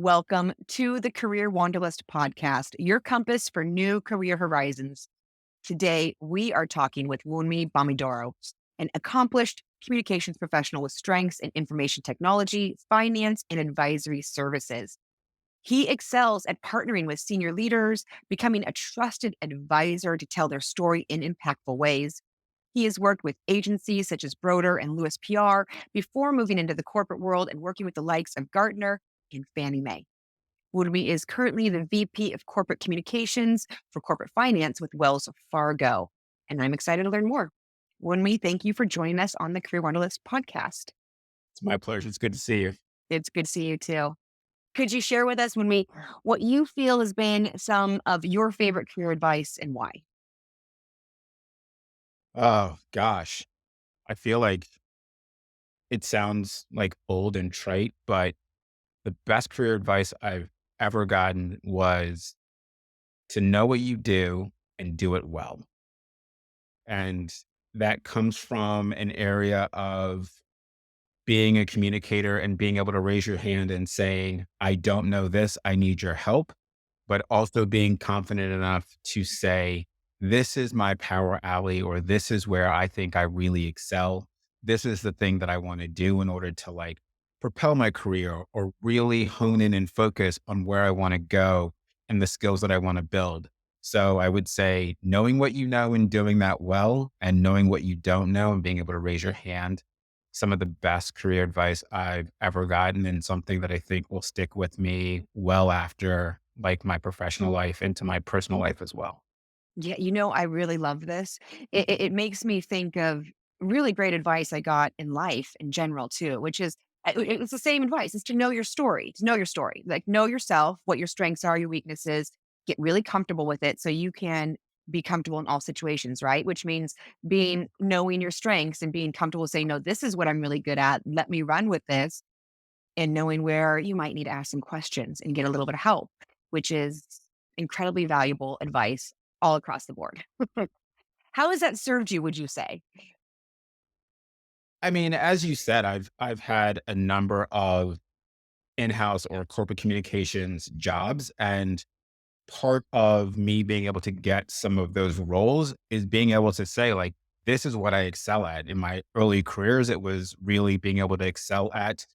Welcome to the Career Wanderlust podcast, your compass for new career horizons. Today, we are talking with Wunmi Bamiduro, an accomplished communications professional with strengths in information technology, finance, and advisory services. He excels at partnering with senior leaders, becoming a trusted advisor to tell their story in impactful ways. He has worked with agencies such as Broder and Lewis PR before moving into the corporate world and working with the likes of Gartner and Fannie Mae. Wunmi is currently the VP of Corporate Communications for Corporate Finance with Wells Fargo, and I'm excited to learn more. Wunmi, thank you for joining us on the Career Wanderlust podcast. It's my pleasure. It's good to see you. It's good to see you too. Could you share with us, Wunmi, what you feel has been some of your favorite career advice and why? Oh gosh. I feel like it sounds like old and trite, but the best career advice I've ever gotten was to know what you do and do it well. And that comes from an area of being a communicator and being able to raise your hand and saying, I don't know this, I need your help, but also being confident enough to say, this is my power alley, or this is where I think I really excel. This is the thing that I want to do in order to propel my career or really hone in and focus on where I want to go and the skills that I want to build. So I would say knowing what you know and doing that well, and knowing what you don't know and being able to raise your hand, some of the best career advice I've ever gotten, and something that I think will stick with me well after my professional life into my personal life as well. Yeah, I really love this. It makes me think of really great advice I got in life in general too, which is it's the same advice. Is to know your story, to know your story, like know yourself, what your strengths are, your weaknesses, get really comfortable with it, so you can be comfortable in all situations, right? Which means being knowing your strengths and being comfortable saying, no, this is what I'm really good at. Let me run with this, and knowing where you might need to ask some questions and get a little bit of help, which is incredibly valuable advice all across the board. How has that served you, would you say? I mean, as you said, I've had a number of in-house or corporate communications jobs, and part of me being able to get some of those roles is being able to say, this is what I excel at. In my early careers, it was really being able to excel at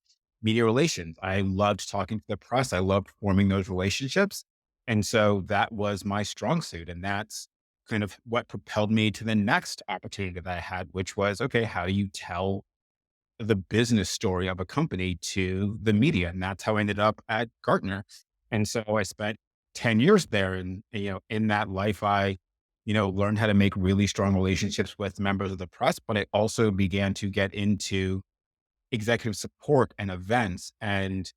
media relations. I loved talking to the press. I loved forming those relationships. And so that was my strong suit. And that's kind of what propelled me to the next opportunity that I had, which was, okay, how do you tell the business story of a company to the media? And that's how I ended up at Gartner. And so I spent 10 years there. And, in that life, I, learned how to make really strong relationships with members of the press, but I also began to get into executive support and events and,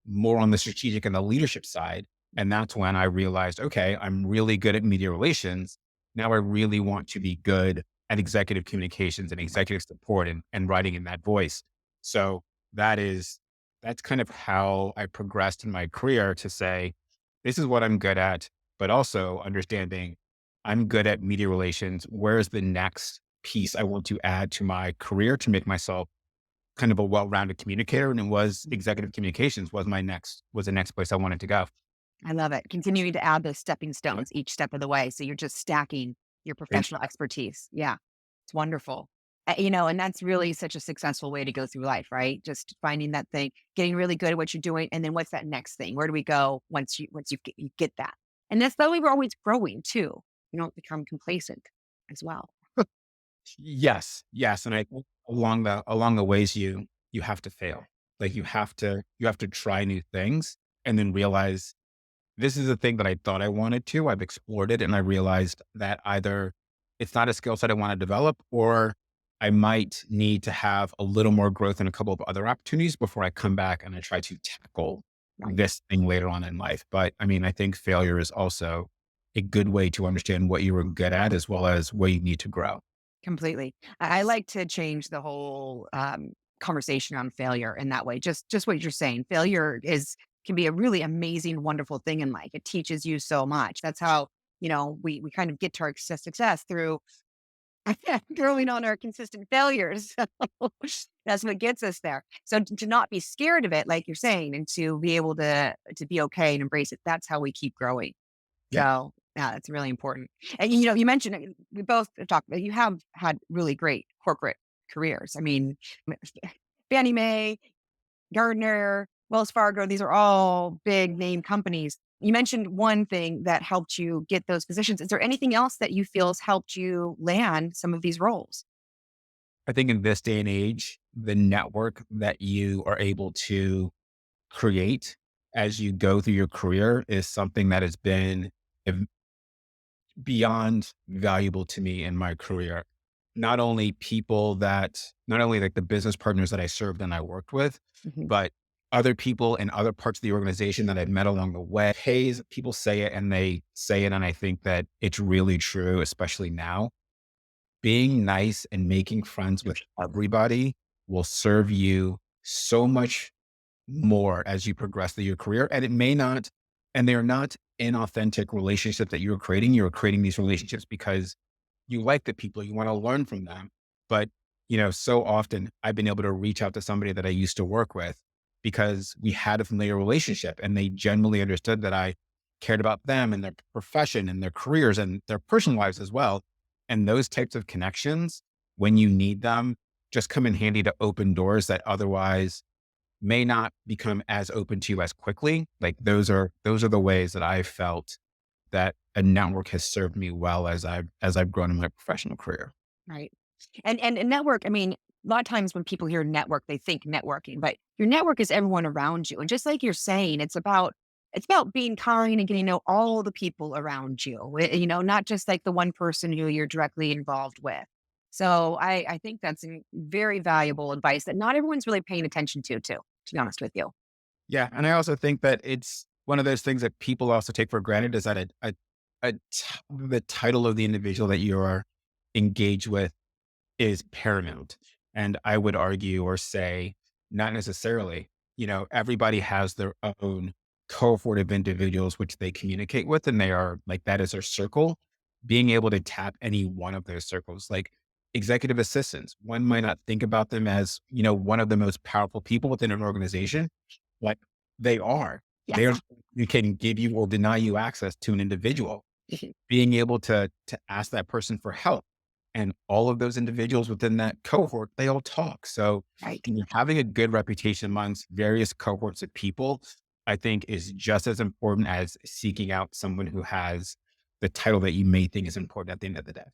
more on the strategic and the leadership side. And that's when I realized, okay, I'm really good at media relations. Now I really want to be good at executive communications and executive support and writing in that voice. So that's kind of how I progressed in my career to say, this is what I'm good at, but also understanding I'm good at media relations. Where's the next piece I want to add to my career to make myself kind of a well-rounded communicator? And it was executive communications was the next place I wanted to go. I love it. Continuing to add those stepping stones each step of the way. So you're just stacking your And professional expertise. Yeah, it's wonderful. And that's really such a successful way to go through life, right? Just finding that thing, getting really good at what you're doing, and then what's that next thing? Where do we go once you get that? And that's the way we're always growing too. You don't become complacent as well. yes, yes. And I think along the ways you have to fail. Like you have to try new things and then realize this is a thing that I thought I wanted to. I've explored it and I realized that either it's not a skill set I want to develop, or I might need to have a little more growth in a couple of other opportunities before I come back and I try to tackle Right. this thing later on in life. But I mean, I think failure is also a good way to understand what you were good at as well as where you need to grow. Completely. I like to change the whole conversation on failure in that way. Just what you're saying. Failure is can be a really amazing, wonderful thing in life. It teaches you so much. That's how we kind of get to our success through Growing on our consistent failures. So that's what gets us there. So to not be scared of it, like you're saying, and to be able to be okay and embrace it, that's how we keep growing. Yeah. So yeah, that's really important. And you mentioned we both have talked. You have had really great corporate careers. I mean, Fannie Mae, Gartner, Wells Fargo, these are all big name companies. You mentioned one thing that helped you get those positions. Is there anything else that you feel has helped you land some of these roles? I think in this day and age, the network that you are able to create as you go through your career is something that has been ev- beyond valuable to me in my career. Not only like the business partners that I served and I worked with, Mhm. but other people in other parts of the organization that I've met along the way. Pays, people say it and they say it. And I think that it's really true, especially now. Being nice and making friends with everybody will serve you so much more as you progress through your career. And it may not, and they're not inauthentic relationships that you're creating. You're creating these relationships because you like the people, you want to learn from them. But, so often I've been able to reach out to somebody that I used to work with because we had a familiar relationship and they genuinely understood that I cared about them and their profession and their careers and their personal lives as well. And those types of connections, when you need them, just come in handy to open doors that otherwise may not become as open to you as quickly. Like those are the ways that I've felt that a network has served me well as I've grown in my professional career. Right. And network, I mean, a lot of times when people hear network, they think networking, but your network is everyone around you. And just like you're saying, it's about being kind and getting to know all the people around you. Not just like the one person who you're directly involved with. So I think that's very valuable advice that not everyone's really paying attention to be honest with you. Yeah, and I also think that it's one of those things that people also take for granted is that the title of the individual that you are engaged with is paramount. And I would argue or say, not necessarily. Everybody has their own cohort of individuals which they communicate with, and they are like that is their circle. Being able to tap any one of those circles, like executive assistants, one might not think about them as, one of the most powerful people within an organization. Like they are. They are Yes. you can give you or deny you access to an individual, being able to ask that person for help. And all of those individuals within that cohort, they all talk. So Right. having a good reputation amongst various cohorts of people, I think is just as important as seeking out someone who has the title that you may think is important at the end of the day.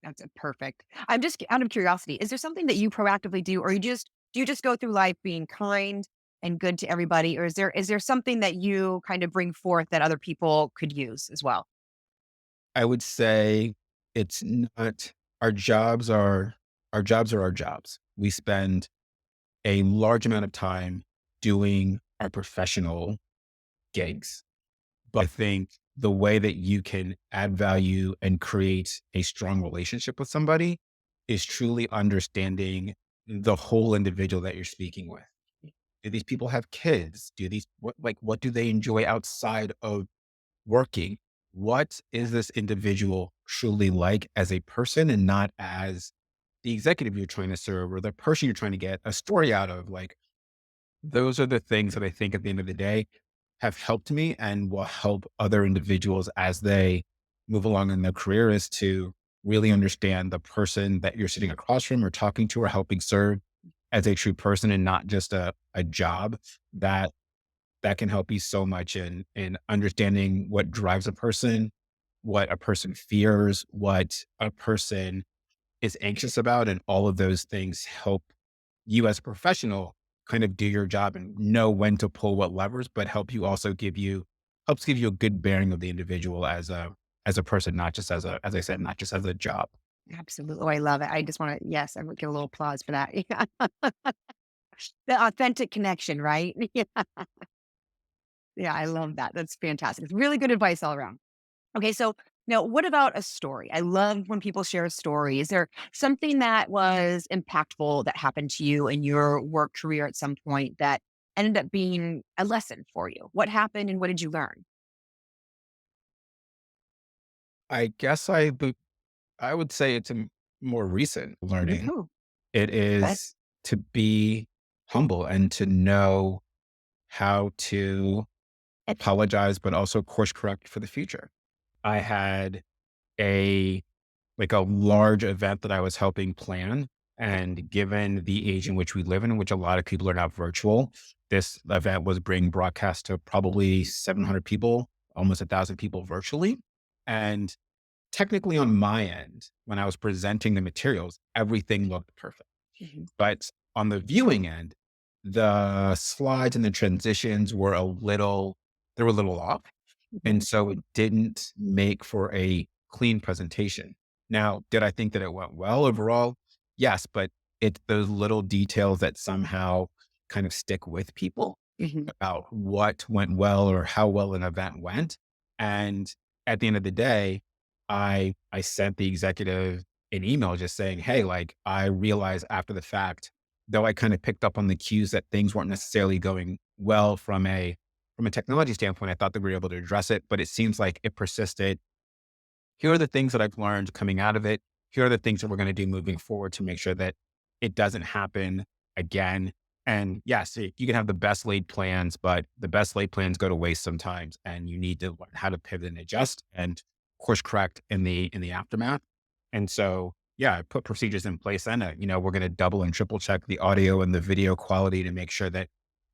That's a perfect. I'm just out of curiosity. Is there something that you proactively do, or do you just go through life being kind and good to everybody, or is there something that you kind of bring forth that other people could use as well? I would say it's not our jobs are our jobs. We spend a large amount of time doing our professional gigs. But I think the way that you can add value and create a strong relationship with somebody is truly understanding the whole individual that you're speaking with. Do these people have kids? What do they enjoy outside of working? What is this individual truly like as a person and not as the executive you're trying to serve or the person you're trying to get a story out of? Like, those are the things that I think at the end of the day have helped me and will help other individuals as they move along in their career is to really understand the person that you're sitting across from or talking to or helping serve as a true person and not just a job that that can help you so much in understanding what drives a person, what a person fears, what a person is anxious about, and all of those things help you as a professional kind of do your job and know when to pull what levers, but helps give you a good bearing of the individual as a person, not just as I said, not just as a job. Absolutely. Oh, I love it. I just want to, yes, I would give a little applause for that. Yeah. The authentic connection, right? Yeah. Yeah, I love that. That's fantastic. It's really good advice all around. Okay, so now what about a story? I love when people share a story. Is there something that was impactful that happened to you in your work career at some point that ended up being a lesson for you? What happened and what did you learn? I guess I would say it's more recent learning. Woohoo. It That is to be humble and to know how to apologize, but also course correct for the future. I had a a large event that I was helping plan. And given the age in which we live in which a lot of people are now virtual, this event was being broadcast to probably 700 people, almost 1,000 people virtually. And technically, on my end, when I was presenting the materials, everything looked perfect. mhm, But on the viewing end, the slides and the transitions were they were a little off. mhm, And so it didn't make for a clean presentation. Now, did I think that it went well overall? Yes, but it's those little details that somehow kind of stick with people mhm. about what went well or how well an event went. And at the end of the day, I sent the executive an email just saying, "Hey, like I realized after the fact, though I kind of picked up on the cues that things weren't necessarily going well from a technology standpoint, I thought that we were able to address it, but it seems like it persisted. Here are the things that I've learned coming out of it. Here are the things that we're going to do moving forward to make sure that it doesn't happen again. And yes, you can have the best laid plans, but the best laid plans go to waste sometimes, and you need to learn how to pivot and adjust and course correct in the aftermath. And so, yeah, I put procedures in place, and we're going to double and triple check the audio and the video quality to make sure that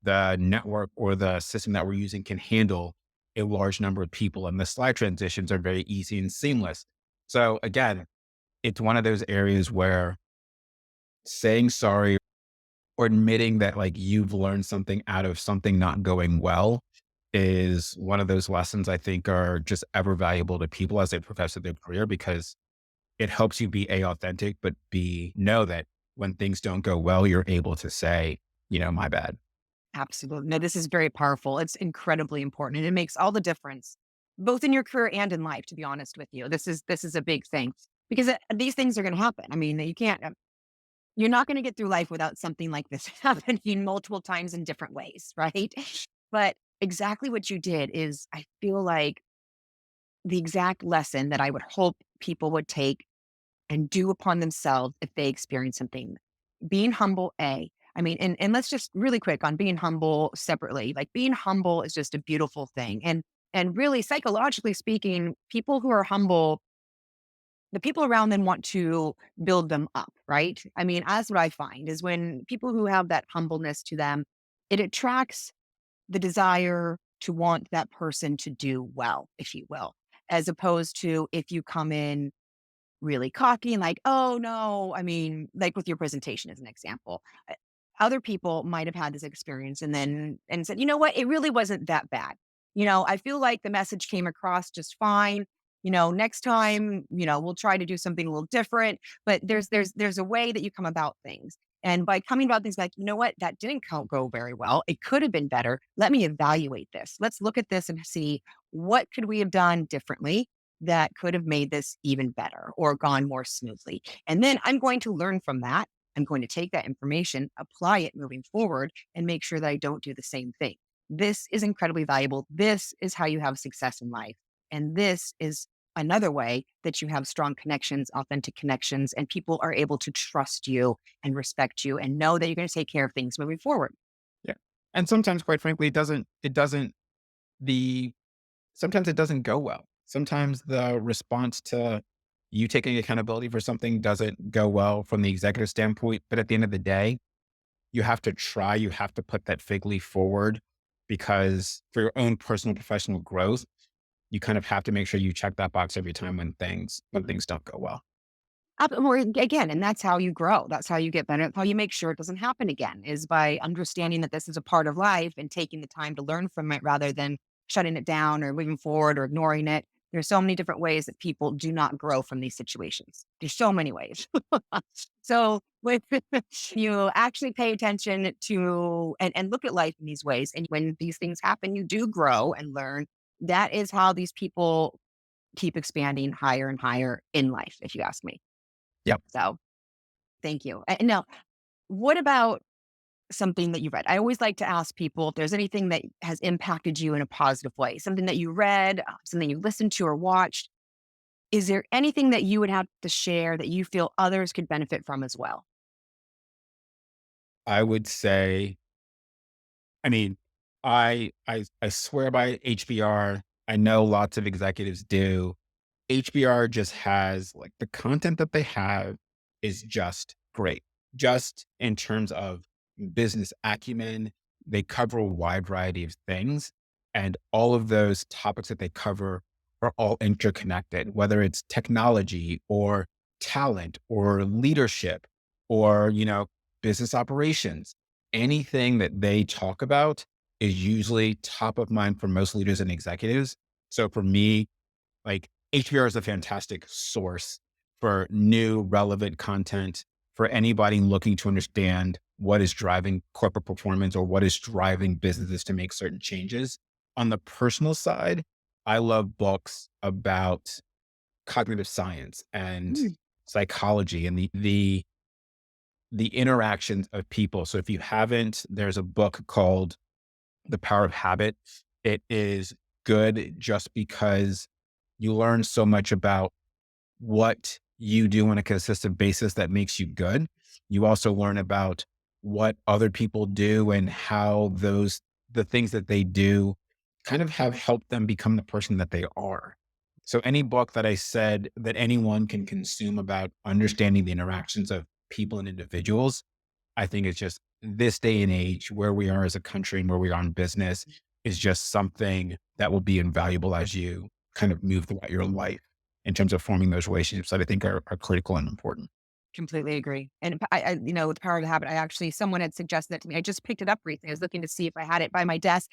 the network or the system that we're using can handle a large number of people, and the slide transitions are very easy and seamless. So again, it's one of those areas where saying sorry or admitting that like you've learned something out of something not going well is one of those lessons I think are just ever valuable to people as they progress through their career, because it helps you be authentic, but B, know that when things don't go well, you're able to say, my bad. Absolutely. No, this is very powerful. It's incredibly important, and it makes all the difference, both in your career and in life, to be honest with you. This is a big thing because these things are going to happen. I mean, you're not going to get through life without something like this happening multiple times in different ways, right? But exactly what you did is, I feel like, the exact lesson that I would hope people would take and do upon themselves if they experience something. Being humble, I mean, and let's just really quick on being humble separately. Like, being humble is just a beautiful thing. And really, psychologically speaking, people who are humble, the people around them want to build them up, right? I mean, that's what I find is when people who have that humbleness to them, it attracts the desire to want that person to do well, if you will, as opposed to if you come in really cocky and like, "Oh, no." I mean, like with your presentation as an example. Other people might have had this experience and said, "You know what? It really wasn't that bad. I feel like the message came across just fine. Next time, we'll try to do something a little different." But there's a way that you come about things. And by coming about things like, "You know what? That didn't go very well. It could have been better. Let me evaluate this. Let's look at this and see what could we have done differently that could have made this even better or gone more smoothly. And then I'm going to learn from that. I'm going to take that information, apply it moving forward, and make sure that I don't do the same thing. This is incredibly valuable. This is how you have success in life. And this is another way that you have strong connections, authentic connections, and people are able to trust you and respect you and know that you're going to take care of things moving forward. Yeah. And sometimes, quite frankly, the sometimes it doesn't go well. Sometimes the response to you taking accountability for something doesn't go well from the executive standpoint. But at the end of the day, you have to try, you have to put that fig leaf forward, because for your own personal professional growth, you kind of have to make sure you check that box every time when things don't go well. Or again, and that's how you grow. That's how you get better. That's how you make sure it doesn't happen again, is by understanding that this is a part of life and taking the time to learn from it rather than shutting it down or moving forward or ignoring it. There's so many different ways that people do not grow from these situations. There's so many ways. So when you actually pay attention to and look at life in these ways, and when these things happen, you do grow and learn. That is how these people keep expanding higher and higher in life, if you ask me. Yep. So thank you. And now, what about something that you read? I always like to ask people if there's anything that has impacted you in a positive way, something that you read, something you listened to or watched. Is there anything that you would have to share that you feel others could benefit from as well? I would say, I mean, I swear by HBR. I know lots of executives do. HBR just has like the content that they have is just great. Just in terms of business acumen, they cover a wide variety of things. And all of those topics that they cover are all interconnected, whether it's technology or talent or leadership or, business operations. Anything that they talk about is usually top of mind for most leaders and executives. So for me, like HBR is a fantastic source for new relevant content for anybody looking to understand what is driving corporate performance or what is driving businesses to make certain changes. On the personal side, I love books about cognitive science and Mm, psychology and the interactions of people. So if you haven't, there's a book called The Power of Habit. It is good just because you learn so much about what you do on a consistent basis that makes you good. You also learn about what other people do and how the things that they do kind of have helped them become the person that they are. So any book that I said that anyone can consume about understanding the interactions of people and individuals, I think it's just this day and age where we are as a country and where we are in business is just something that will be invaluable as you kind of move throughout your life in terms of forming those relationships that I think are critical and important. completely agree. And with the power of the habit, someone had suggested that to me. I just picked it up recently. I was looking to see if I had it by my desk.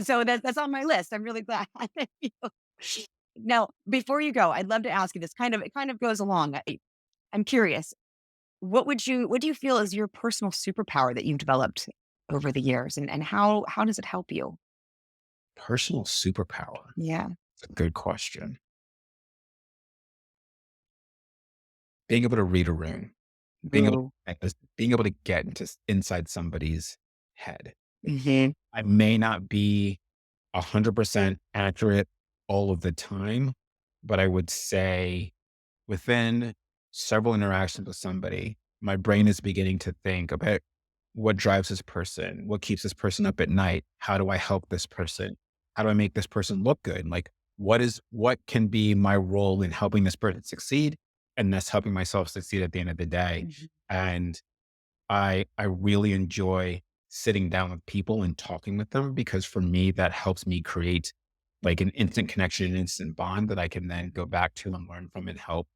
So that's on my list. I'm really glad. Now, before you go, I'd love to ask you this. It kind of goes along. I'm curious. What do you feel is your personal superpower that you've developed over the years, and how does it help you? Personal superpower. Yeah. It's a good question. Being able to read a room, being able Ooh. being able to get inside somebody's head. Hmm. I may not be 100% accurate all of the time, but I would say within several interactions with somebody, my brain is beginning to think about what drives this person, what keeps this person up at night, how do I help this person, how do I make this person look good, like what can be my role in helping this person succeed, and thus helping myself succeed at the end of the day. Mhm. And I really enjoy sitting down with people and talking with them because for me, that helps me create like an instant connection, an instant bond that I can then go back to and learn from and help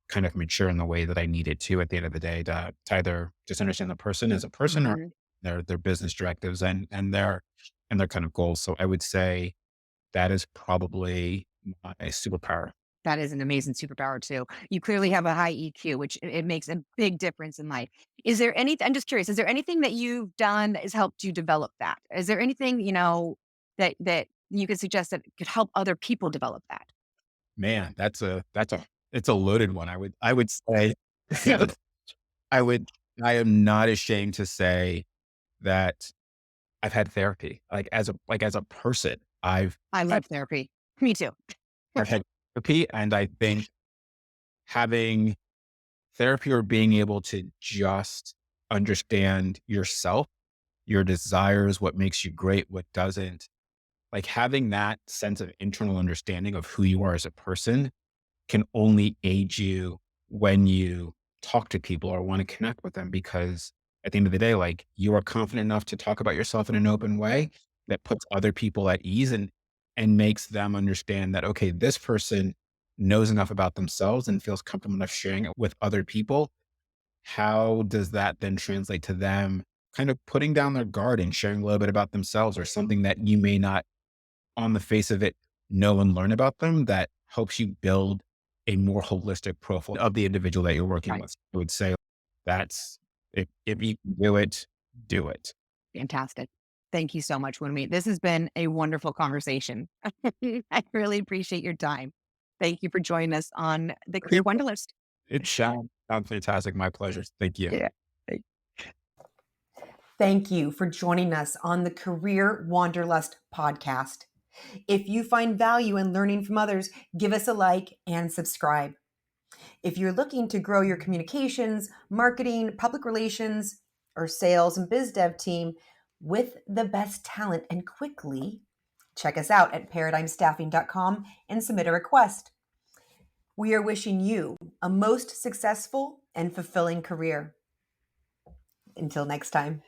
kind of mature in the way that I need it to at the end of the day to either just understand the person as a person or Mhm. their business directives and their kind of goals. So I would say that is probably my superpower. That is an amazing superpower too. You clearly have a high EQ, which it makes a big difference in life. I'm just curious, is there anything that you've done that has helped you develop that? Is there anything, that you could suggest that could help other people develop that? Man, that's a it's a loaded one. I would say I would I am not ashamed to say that I've had therapy. Like as a person, I had love therapy. Me too. I've had therapy, and I think having therapy or being able to just understand yourself, your desires, what makes you great, what doesn't, like having that sense of internal understanding of who you are as a person can only aid you when you talk to people or want to connect with them because at the end of the day, like you are confident enough to talk about yourself in an open way that puts other people at ease and makes them understand that okay, this person knows enough about themselves and feels comfortable enough sharing it with other people. How does that then translate to them kind of putting down their guard and sharing a little bit about themselves or something that you may not on the face of it, know and learn about them that helps you build a more holistic profile of the individual that you're working Right. with. I would say that's if you can do it, do it. Fantastic. Thank you so much, Winnie. This has been a wonderful conversation. I really appreciate your time. Thank you for joining us on the Career Wanderlust. It sounds fantastic. My pleasure. Thank you. Yeah. Thank you for joining us on the Career Wanderlust podcast. If you find value in learning from others, give us a like and subscribe. If you're looking to grow your communications, marketing, public relations, or sales and biz dev team with the best talent and quickly, check us out at paradigmstaffing.com and submit a request. We are wishing you a most successful and fulfilling career. Until next time.